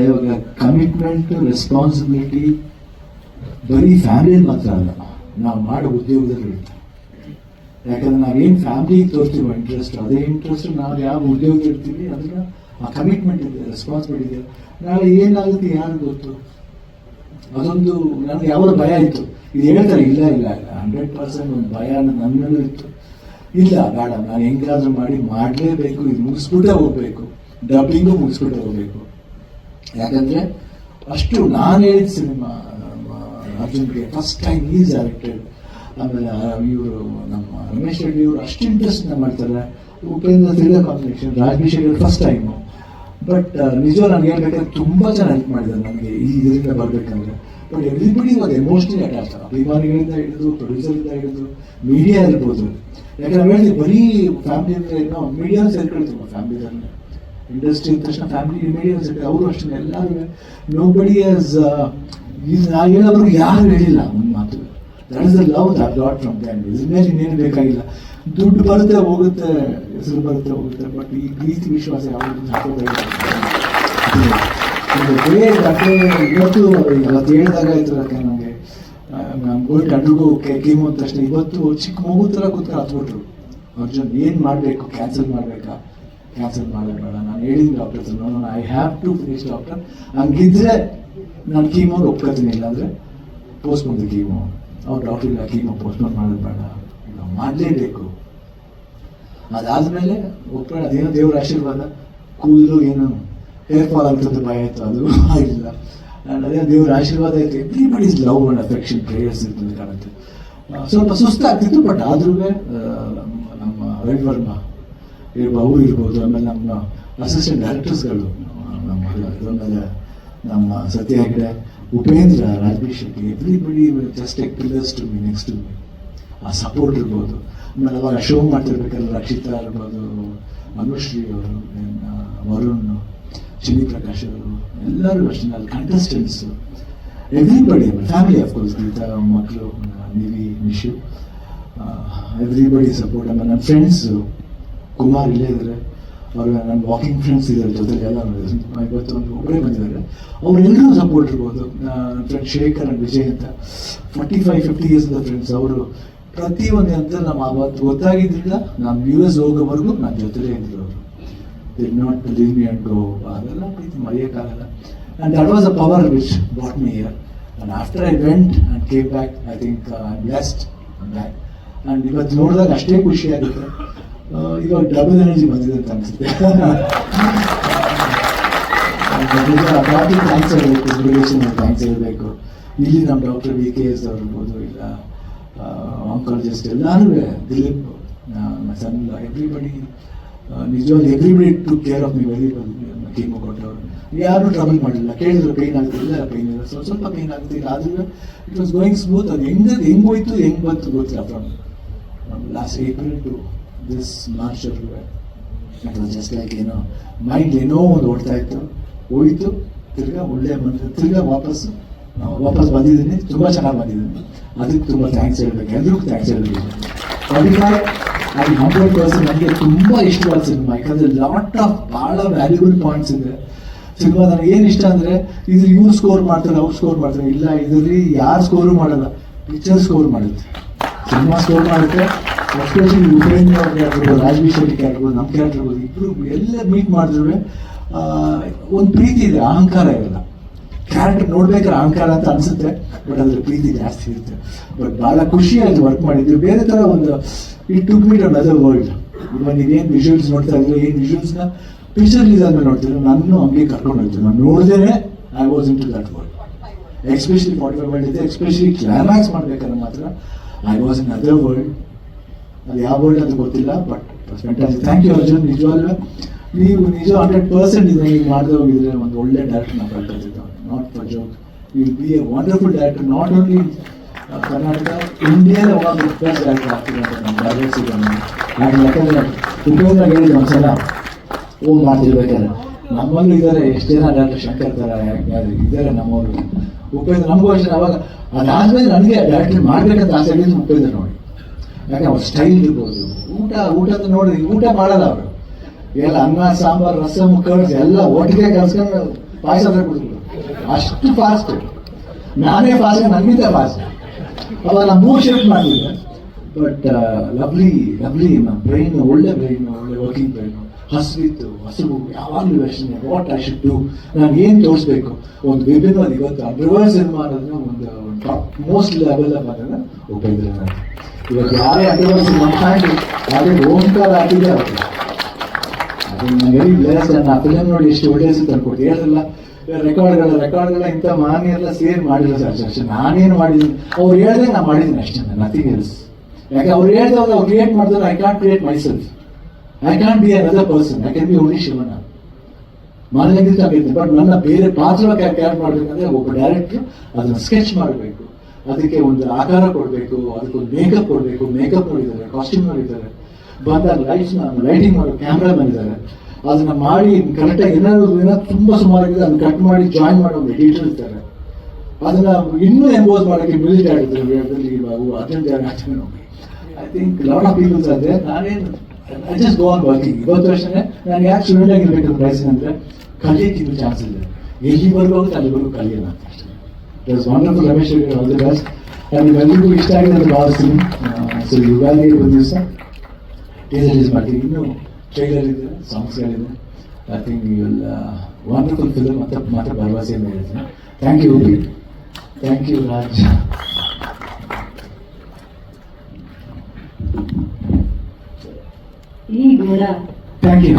ಇವಾಗ commitment responsibility ಬರೀ family ಮಾತ್ರ ಅಲ್ಲ, ನಾವು ಮಾಡೋ ಉದ್ಯೋಗದಲ್ಲಿ ಇರುತ್ತೆ. ಯಾಕಂದ್ರೆ ನಾವೇನು ಫ್ಯಾಮಿಲಿಗೆ ತೋರಿಸ್ತೀವೋ ಇಂಟ್ರೆಸ್ಟ್, ಅದೇ ಇಂಟ್ರೆಸ್ಟ್ ನಾವು ಯಾವ ಉದ್ಯೋಗ ಇರ್ತೀವಿ ಅದನ್ನ ಆ ಕಮಿಟ್ಮೆಂಟ್ ಇದೆ, ರೆಸ್ಪಾನ್ಸಿಬಿಲಿಟಿ ಇದೆ. ನಾಳೆ ಏನಾಗುತ್ತೆ ಯಾರು ಗೊತ್ತು. ಅದೊಂದು ನನಗೆ ಯಾವಾಗ ಭಯ ಇತ್ತು. ಇದು ಹೇಳ್ತಾರೆ ಇಲ್ಲ ಇಲ್ಲ ಇಲ್ಲ 100% ಒಂದು ಭಯ ನನ್ನಲ್ಲೂ ಇತ್ತು. ಇಲ್ಲ ಬೇಡ, ನಾನು ಹೆಂಗಾದ್ರೂ ಮಾಡಿ ಮಾಡಲೇಬೇಕು, ಇದು ಮುಗಿಸ್ಬಿಟ್ಟೆ ಹೋಗ್ಬೇಕು, ಡಬ್ಬಿಂಗು ಮುಗಿಸ್ಬಿಟ್ಟೆ ಹೋಗ್ಬೇಕು. ಯಾಕಂದ್ರೆ ಅಷ್ಟು ನಾನು ಹೇಳಿದ ಸಿನಿಮಾ ಅರ್ಜುನ್ಗೆ ಫಸ್ಟ್ ಟೈಮ್ ಈಸ್ ಡೈರೆಕ್ಟೆಡ್. ಆಮೇಲೆ ಇವರು ನಮ್ಮ ರಮೇಶ್ ರೆಡ್ಡಿ ಅವರು ಅಷ್ಟು ಇಂಟ್ರೆಸ್ಟ್ ಮಾಡ್ತಾರೆ. Upendra thriller combination, Rajabhishek first time. But ನಿಜ ನಾನು ಹೇಳ್ಬೇಕಾದ್ರೆ ತುಂಬಾ ಚೆನ್ನಾಗಿ ಹೆಲ್ಪ್ ಮಾಡಿದ್ದಾರೆ ನನಗೆ ಈ ಇದರಿಂದ ಬರ್ಬೇಕಂದ್ರೆ. But everybody was emotionally attach, ಅಭಿಮಾನಿಗಳಿಂದ ಹಿಡಿದು ಪ್ರೊಡ್ಯೂಸರಿಂದ ಹಿಡಿದು ಮೀಡಿಯಾ ಇರ್ಬೋದು. ಯಾಕಂದ್ರೆ ನಾವು ಹೇಳಿದ್ವಿ ಬರೀ ಫ್ಯಾಮಿಲಿ ಅಂದರೆ ಏನೋ ಮೀಡಿಯಾನು ಸೇರ್ಕೊಳ್ತೀವಿ. ಫ್ಯಾಮಿಲಿದಲ್ಲಿ ಇಂಡಸ್ಟ್ರಿ ಇದ್ದ ತಕ್ಷಣ ಫ್ಯಾಮಿಲಿ ಮೀಡಿಯಾ ಸೇರ್ತಾರೆ. ಅವರು ಅಷ್ಟೇ ಎಲ್ಲರೂ ನೋ ಬಡಿ ಆಸ್ ನಾನು ಹೇಳೋರು ಯಾರು ಹೇಳಿಲ್ಲ ಒಂದು ಮಾತು. That is the love that got from them. ಇದ್ರ ಮೇಲೆ ಇನ್ನೇನು ಬೇಕಾಗಿಲ್ಲ. ದುಡ್ಡು ಬರುತ್ತೆ ಹೋಗುತ್ತೆ, ಹೆಸರು ಬರುತ್ತೆ ಹೋಗುತ್ತೆ, ಬಟ್ ಈ ಪ್ರೀತಿ ವಿಶ್ವಾಸ ಯಾವುದು ಇವತ್ತು ಹೇಳಿದಾಗ ಆಯ್ತು. ಯಾಕೆ ನಮಗೆ ಗೋಲ್ಡ್ ಅಡ್ರಿಗೂ ಕೀಮೋ ಅಂತ ತಕ್ಷಣ ಇವತ್ತು ಚಿಕ್ಕ ಮಗು ಥರ ಕೂತ್ಕೊಂಡು ಹತ್ಬಿಟ್ರು. ಅರ್ಜುನ್ ಏನು ಮಾಡಬೇಕು, ಕ್ಯಾನ್ಸಲ್ ಮಾಡಬೇಕಾ, ಕ್ಯಾನ್ಸಲ್ ಮಾಡಬೇಡ. ನಾನು ಹೇಳಿದ್ದೀನಿ ಡಾಕ್ಟರ್ ಹತ್ರ, ನಾನು I have to finish doctor. ಹಂಗಿದ್ರೆ ನಾನು ಕೀಮೋ ಒಪ್ಕೊತೀನಿ, ಇಲ್ಲಾಂದರೆ ಪೋಸ್ಟ್ಪೋನ್ ದ ಕೀಮೋ. ಅವ್ರು ಡಾಕ್ಟರ್ ಇಲ್ಲ, ಕೀಮೋ ಪೋಸ್ಟ್ಪೋನ್ ಮಾಡೋದು ಬೇಡ, ನಾವು ಮಾಡಲೇಬೇಕು. ಅದಾದಮೇಲೆ ಒಪ್ಪಿಕೊಂಡು ಅದೇನೋ ದೇವರ ಆಶೀರ್ವಾದ, ಕೂದಲು ಏನು ಹೇರ್ ಫಾಲ್ ಆಗ್ತದೆ ಭಯ ಆಯಿತು, ಅದು ಆಗಿಲ್ಲ. ಅದೇ ದೇವರ ಆಶೀರ್ವಾದ ಆಯಿತು. Everybody is love and affection prayers ಇರ್ತದೆ ಕಾಣುತ್ತೆ. ಸ್ವಲ್ಪ ಸುಸ್ತಾಗ್ತಿತ್ತು, ಬಟ್ ಆದ್ರೂ ನಮ್ಮ ರವಿವರ್ಮ ಅವರು ಇರ್ಬೋದು, ಆಮೇಲೆ ನಮ್ಮ ಅಸಿಸ್ಟೆಂಟ್ ಡೈರೆಕ್ಟರ್ಸ್ಗಳು ಆಮೇಲೆ ನಮ್ಮ Satya Hegde, Upendra, Rajesh Shetty, everybody just a pillars to me, next to me. ಆ ಸಪೋರ್ಟ್ ಇರ್ಬೋದು. ಆಮೇಲೆ ಅವಾಗ ಶೋ ಮಾಡ್ತಿರ್ಬೇಕಾದ್ರೆ ರಕ್ಷಿತಾ ಇರ್ಬೋದು, ಅನುಶ್ರೀ ಅವರು, ವರುಣ್, ಚಿನಿ ಪ್ರಕಾಶ್ ಅವರು, ಎಲ್ಲರೂ ಅಷ್ಟೇ. ಅಲ್ಲಿ contestants everybody, family of course, Geetha ಮಕ್ಕಳು, ನಿವಿ, ನಿಶು, ಎವ್ರಿಬಡಿ ಸಪೋರ್ಟ್. ಆಮೇಲೆ ನನ್ನ ಫ್ರೆಂಡ್ಸು ಕುಮಾರ್ ಇಲ್ಲೇ ಇದ್ದಾರೆ, ಅವ್ರು ನನ್ನ ವಾಕಿಂಗ್ ಫ್ರೆಂಡ್ಸ್ ಇದ್ದಾರೆ ಜೊತೆಗೆ ಎಲ್ಲ. ಇವತ್ತು ಒಂದು ಒಬ್ಬರೇ ಬಂದಿದ್ದಾರೆ, ಅವರೆಲ್ಲರೂ ಸಪೋರ್ಟ್ ಇರ್ಬೋದು. ನನ್ನ ಫ್ರೆಂಡ್ ಶೇಖರ್ ಅಂಡ್ ವಿಜಯ್ ಅಂತ 45-50 ಇಯರ್ಸ್ ಫ್ರೆಂಡ್ಸ್. ಅವರು ಪ್ರತಿಯೊಂದು ಅಂತ ನಮ್ಮ ಅವತ್ತು ಗೊತ್ತಾಗಿದ್ದಿಲ್ಲ, ನಾನು US ಹೋಗೋವರೆಗೂ ನನ್ನ ಜೊತೆಲೇ ಇದ್ರು. ಅವರು did not leave me and go. ಅದೆಲ್ಲ ಪ್ರೀತಿ ಮರೆಯೋಕ್ಕಾಗಲ್ಲ. And that was a power which brought me here. And after I went and came back, I think I'm blessed I'm back. And ಇವತ್ತು ನೋಡಿದಾಗ ಅಷ್ಟೇ ಖುಷಿ ಆಗುತ್ತೆ. ಇವಾಗ ಡಬಲ್ ಎನರ್ಜಿ ಬಂದಿದೆ ಅಂತ ಅನಿಸುತ್ತೆ. ಥ್ಯಾಂಕ್ಸ್ ಹೇಳಬೇಕು, ರಿಲೇಷನ್ ಥ್ಯಾಂಕ್ಸ್ ಹೇಳಬೇಕು. ಇಲ್ಲಿ ನಮ್ಮ ಡಾಕ್ಟರ್ VKS ಅವ್ರು ಇರ್ಬೋದು, ಇಲ್ಲ ಆಂಕಾಲಜಿಸ್ಟ್ ಎಲ್ಲರೂ, ದಿಲೀಪ್, ಸನ್, ಎವ್ರಿಬಡಿ, ನಿಜವಾಗಿ everybody to care of me very well. Chemo ಕೊಟ್ಟವರು ಯಾರು ಟ್ರಬಲ್ ಮಾಡಿಲ್ಲ. ಕೇಳಿದ್ರು ಪೇಯ್ನ್ ಆಗ್ತಿಲ್ಲ, ಪೇಯ್ನ್ ಇಲ್ಲ, ಸ್ವಲ್ಪ ಪೇಯ್ನ್ ಆಗ್ತಿಲ್ಲ, ಆದ್ರೂ ಇಟ್ ವಾಸ್ ಗೋಯಿಂಗ್ ಸ್ಮೂತ್. ಅದು ಹೆಂಗೆ ಹೋಯ್ತು ಹೆಂಗೆ ಬಂತು ಗೊತ್ತಿಲ್ಲ. From last April to this March it was just like ಏನೋ ಮೈಂಡ್ ಏನೋ ಒಂದು ಓಡ್ತಾ ಇತ್ತು, ಹೋಯ್ತು, ತಿರ್ಗಾ ಒಳ್ಳೆ ಬಂದು ತಿರ್ಗಾ ವಾಪಸ್ ಬಂದಿದ್ದೀನಿ. ತುಂಬ ಚೆನ್ನಾಗಿ ಬಂದಿದ್ದೀನಿ. ಅದಕ್ಕೆ ತುಂಬ ಥ್ಯಾಂಕ್ಸ್ ಹೇಳ್ಬೇಕು, ಎಲ್ರಿಗೂ ಥ್ಯಾಂಕ್ಸ್ ಹೇಳ್ಬೇಕು. 100% ನನಗೆ ತುಂಬ ಇಷ್ಟವಾದ ಸಿನಿಮಾ. ಯಾಕಂದರೆ ಲಾಟ್ ಆಫ್ ಭಾಳ ವ್ಯಾಲ್ಯೂಬಲ್ ಪಾಯಿಂಟ್ಸ್ ಇದೆ ಸಿನಿಮಾ. ನನಗೆ ಏನು ಇಷ್ಟ ಅಂದರೆ ಇದ್ರ ಇವ್ರು ಸ್ಕೋರ್ ಮಾಡ್ತಾರೆ, ಅವ್ರು ಸ್ಕೋರ್ ಮಾಡ್ತಾರೆ. ಇಲ್ಲ, ಇದರಲ್ಲಿ ಯಾರು ಸ್ಕೋರು ಮಾಡಲ್ಲ, ಪಿಕ್ಚರ್ ಸ್ಕೋರ್ ಮಾಡುತ್ತೆ, ಸಿನಿಮಾ ಸ್ಕೋರ್ ಮಾಡುತ್ತೆ. ಎಸ್ಪೆಷಲಿ ಉಪೇಂದ್ರ ಅವ್ರಿಗೆ ಆಗಿರ್ಬೋದು, ರಾಜಭಿಷೇಕ್ ಆಗಿರ್ಬೋದು, ನಮ್ಮ ಕ್ಯಾರೆಕ್ಟರ್ ಇರ್ಬೋದು, ಇಬ್ಬರು ಎಲ್ಲ ಮೀಟ್ ಮಾಡಿದ್ರೆ ಒಂದು ಪ್ರೀತಿ ಇದೆ, ಅಹಂಕಾರ ಇರಲ್ಲ. ಕ್ಯಾರೆಕ್ಟರ್ ನೋಡ್ಬೇಕಾದ್ರೆ ಅಹಂಕಾರ ಅಂತ ಅನ್ಸುತ್ತೆ, ಬಟ್ ಅದ್ರ ಪ್ರೀತಿ ಜಾಸ್ತಿ ಇರುತ್ತೆ. ಬಟ್ ಭಾಳ ಖುಷಿಯಾಗಿ ವರ್ಕ್ ಮಾಡಿದ್ವಿ. ಬೇರೆ ಥರ ಒಂದು it took me to another world. ಇವಾಗ ನೀವೇನು ವಿಜುವಲ್ಸ್ ನೋಡ್ತಾ ಇದ್ರು, ಏನು ವಿಜುವಲ್ಸ್ನ ಪಿಕ್ಚರ್ ರಿಲೀಸ್ ಆದ್ಮೇಲೆ ನೋಡ್ತಿದ್ರು, ನಾನು ಹಂಗೆ ಕರ್ಕೊಂಡು ಹೋಗ್ತೀನಿ. ನಾನು ನೋಡಿದೇನೆ I was into that world. Especially 45 minute ಇದೆ, ಎಸ್ಪೆಷಲಿ ಕ್ಲೈಮ್ಯಾಕ್ಸ್ ಮಾಡ್ಬೇಕಾದ್ರೆ ಮಾತ್ರ I was in other world. ಅದು ಯಾವ ವರ್ಲ್ಡ್ ಅಂತ ಗೊತ್ತಿಲ್ಲ, but fantastic. Thank you Arjun. ನಿಜವಾಗ್ಲೂ ನೀವು ನಿಜ 100% ಇದನ್ನ ಈಗ ಮಾಡದೆ ಹೋಗಿದ್ರೆ ಒಂದು ಒಳ್ಳೆ ಡೈರೆಕ್ಟರ್ ನಾವು ಕಳ್ಕೊತಿದ್ದ. Not for joke, you will be a wonderful director. Not only Karnataka, ಇಂಡಿಯಾದ ಒನ್ ಬೆಸ್ಟ್ ಡೈರೆಕ್ಟರ್ ಆಗ್ತಿದೆ ಅಂತ ನಮ್ಮ ಡೈರೆಕ್ಟ್ಸ್ ಇದೆ. ಯಾಕಂದರೆ ಉಪೇಂದ್ರ ಹೇಳಿದ ಒಂದ್ಸಲ ಹೋಗಿ ಮಾಡ್ತಿರ್ಬೇಕಾದ್ರೆ ನಮ್ಮಲ್ಲೂ ಇದ್ದಾರೆ ಎಷ್ಟು ಜನ ಡೈರೆಕ್ಟರ್, ಶಂಕರ್ ಥರ ಇದ್ದಾರೆ ನಮ್ಮವರು. ಉಪೇಂದ್ರ ನಮಗೂ ಅಷ್ಟೇ. ಅವಾಗ ಅದಾದ್ಮೇಲೆ ನನಗೆ ಡೈರೆಕ್ಟರ್ ಮಾಡ್ಬೇಕಂತ ಆಸೆ ಆಗಿದ್ದು ಉಪೇಂದ್ರ ನೋಡಿ. ಯಾಕೆ ಅವ್ರ ಸ್ಟೈಲ್ ಇರ್ಬೋದು, ಊಟ ಅಂತ ನೋಡಿ ಊಟ ಮಾಡಲ್ಲ ಅವರು. ಎಲ್ಲ ಅನ್ನ, ಸಾಂಬಾರು, ರಸಮ್, ಕರ್ಡ್ಸ್ ಎಲ್ಲ ಒಟ್ಟಿಗೆ ಕಲ್ಸ್ಕೊಂಡು ಪಾಯಸ ಅಂದ್ರೆ ಕುಡಿದ್ರು ಅಷ್ಟು ಫಾಸ್ಟ್. ನಾನೇ ಫಾಸ್ಟ್, ನನಗಿಂತ ಫಾಸ್ಟ್. ಅವಾಗ ನಾನು 3 ಶಿಫ್ಟ್ ಮಾಡಿದ್ದೆ. ಬಟ್ ಲವ್ಲಿ ಬ್ರೈನ್, ಒಳ್ಳೆ ವರ್ಕಿಂಗ್ ಬ್ರೈನು, ಹಸಿವು ಯಾವಾಗಲೂ ಯೋಚನೆ, ವಾಟ್ ಐ ಶುಡ್ ಡೂ, ನಾನು ಏನು ತೋರಿಸ್ಬೇಕು. ಒಂದು ವಿಭಿನ್ನವಾದ ಇವತ್ತು ಅಂಡರ್ವರ್ಲ್ಡ್ ಸಿನಿಮಾ ಅನ್ನೋದನ್ನ ಒಂದು ಟಾಪ್ ಮೋಸ್ಟ್ ಲೆವೆಲ್ ಅದನ್ನ ಉಪೇಂದ್ರ ನಾಥ್. ಇವತ್ತು ಯಾರೇ ಅಂಡರ್ವರ್ಲ್ಡ್ ಸಿನಿಮಾ ಮಾಡಿ ಅದೇ ಓಂಕಾರ ಹಾಕಿದೆ ಅವರು. ಅದು ನನಗೆ ವೆರಿ ಬ್ಲೆಸ್ಡ್. ನಾನು ಆ ಫಿಲಮ್ ನೋಡಿ ಎಷ್ಟು ಒಳ್ಳೆ ಅನ್ಸುತ್ತೆ ಅನ್ಕೊಡ್ತೀನಿ. ಹೇಳಿರಲ್ಲ ರೆಕಾರ್ಡ್ಗಳ ಇಂಥ ಮಾನ್ಯರೆಲ್ಲ ಸೇರ್ ಮಾಡಿರೋ ಸರ್. ನಾನೇನು ಮಾಡಿದ್ದೀನಿ ಅವ್ರು ಹೇಳ್ದೆ ನಾನು ಮಾಡಿದ್ದೀನಿ ಅಷ್ಟೇ, ನಥಿಂಗ್ ಎಲ್ಸ್. ಯಾಕೆ ಅವ್ರು ಹೇಳ್ದವ್ರು ಅವ್ರು ಕ್ರಿಯೇಟ್ ಮಾಡಿದ್ರೆ I can create myself, I can be another person, I can be only Shivanna. ಮಾನದಂಗಿರ್ತೀನಿ. ಬಟ್ ನನ್ನ ಬೇರೆ ಪಾತ್ರ ಕ್ಯಾರೆಕ್ಟ್ ಮಾಡ್ಬೇಕಂದ್ರೆ ಒಬ್ಬ ಡೈರೆಕ್ಟ್ರು ಅದನ್ನ ಸ್ಕೆಚ್ ಮಾಡಬೇಕು, ಅದಕ್ಕೆ ಒಂದು ಆಕಾರ ಕೊಡಬೇಕು, ಅದಕ್ಕೊಂದು ಮೇಕಪ್ ಕೊಡಬೇಕು. ಮೇಕಪ್ ನೋಡಿದ್ದಾರೆ, ಕಾಸ್ಟ್ಯೂಮ್ ನೋಡಿದ್ದಾರೆ, ಬಂದಾಗ ಲೈಟಿಂಗ್ ಮಾಡೋ ಕ್ಯಾಮ್ರಾ ಬಂದಿದ್ದಾರೆ. ಅದನ್ನ ಮಾಡಿ ಕರೆಕ್ಟಾಗಿ ಏನಾದ್ರು ತುಂಬಾ ಸುಮಾರಾಗಿದೆ ಅದನ್ನ ಕಟ್ ಮಾಡಿ ಜಾಯಿನ್ ಮಾಡೋ ಒಂದು ಎಡಿಟರ್ ಇರ್ತಾರೆ. ಅದನ್ನ ಇನ್ನೂ ಎಂಬೋಸ್ ಮಾಡೋಕ್ಕೆ ಮ್ಯೂಸಿಕ್ ಆಗಿರ್ತಾರೆ. I think lot of peoples ಆದ್ರೆ ನಾನೇನು I just go on working. ಇವತ್ತು ಅಷ್ಟೇ ನಾನು ಯಾಕೆ ಸ್ಟೂಡೆಂಟ್ ಆಗಿರ್ಬೇಕು ಅಂತ ಬಯಸಿದೆ ಅಂದ್ರೆ ಕಲಿಯಕ್ಕೆ ಇನ್ನೂ ಚಾನ್ಸ್ ಇದೆ. ಎಲ್ಲಿವರೆಗೂ ಹೋಗುತ್ತೆ ಅಲ್ಲಿವರೆಗೂ ಕಲಿಯೋಣ ಅಷ್ಟೇ. It's wonderful. Ramesh all the best. ನಿಮ್ಮೆಲ್ಲರಿಗೂ ಇಷ್ಟ ಆಗಿದೆ ಅಂತ ಭಾವಿಸ್ತೀನಿ. ಸೊ ಯುಗಾದಿ ಒಂದು ದಿವಸ ಟೀಸರ್ ರಿಲೀಸ್ ಮಾಡ್ತೀವಿ. ಇನ್ನೂ ಟ್ರೈಲರ್ ಇದೆ, ಸಾಂಗ್ಸ್ಗಳಿದೆ. I think you will wonderful film ಮತ್ತೆ ಭರವಸೆಯಿಂದ ಹೇಳ್ತೀನಿ. Thank you Uppi, thank you Raj. ಈ ಗೋಡ ಥ್ಯಾಂಕ್ ಯು.